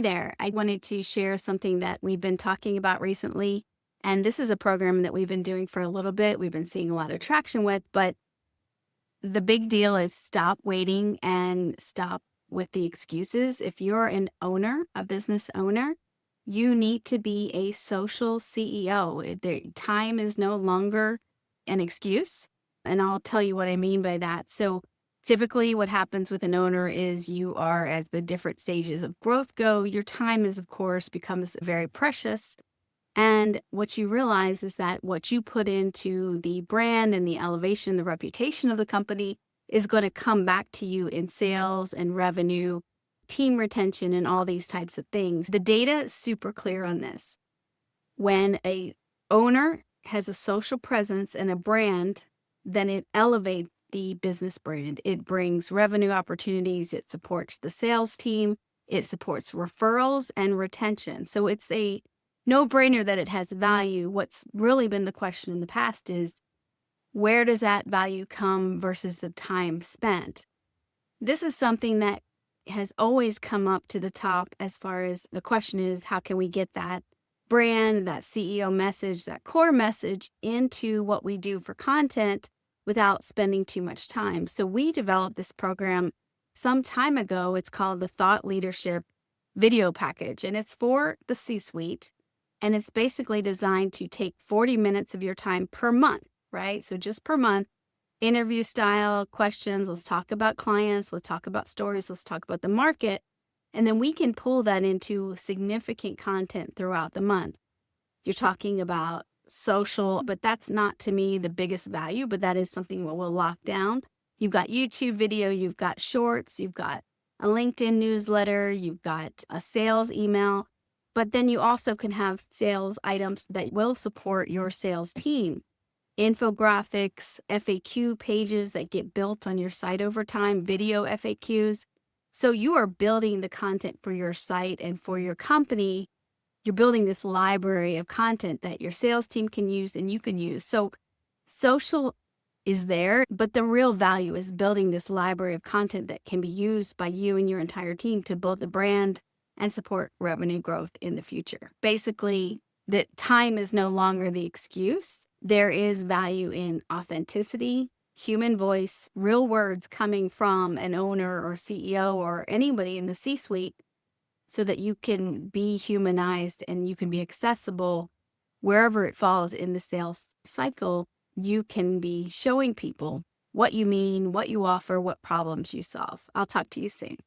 Hi there. I wanted to share something that we've been talking about recently. And this is a program that we've been doing for a little bit. We've been seeing a lot of traction with, but the big deal is stop waiting and stop with the excuses. If you're an owner, a business owner, you need to be a social CEO. The time is no longer an excuse. And I'll tell you what I mean by that. So typically what happens with an owner is you are, as the different stages of growth go, your time is, of course, becomes very precious. And what you realize is that what you put into the brand and the elevation, the reputation of the company is going to come back to you in sales and revenue, team retention, and all these types of things. The data is super clear on this. When a owner has a social presence and a brand, then it elevates the business brand. It brings revenue opportunities. It supports the sales team. It supports referrals and retention. So it's a no-brainer that it has value. What's really been the question in the past is, where does that value come versus the time spent? This is something that has always come up to the top as far as the question is, how can we get that brand, that CEO message, that core message into what we do for content without spending too much time? So we developed this program some time ago. It's called the Thought Leadership Video Package, and it's for the C-suite. And it's basically designed to take 40 minutes of your time per month, right? So just per month, interview style questions. Let's talk about clients. Let's talk about stories. Let's talk about the market. And then we can pull that into significant content throughout the month. You're talking about social, but that's not to me the biggest value, but that is something that we'll lock down. You've got YouTube video, you've got shorts, you've got a LinkedIn newsletter, you've got a sales email. But then you also can have sales items that will support your sales team. Infographics, FAQ pages that get built on your site over time, video FAQs. So you are building the content for your site and for your company. You're building this library of content that your sales team can use and you can use. So social is there, but the real value is building this library of content that can be used by you and your entire team to build the brand and support revenue growth in the future. Basically, that time is no longer the excuse. There is value in authenticity, human voice, real words coming from an owner or CEO or anybody in the C-suite so that you can be humanized and you can be accessible wherever it falls in the sales cycle. You can be showing people what you mean, what you offer, what problems you solve. I'll talk to you soon.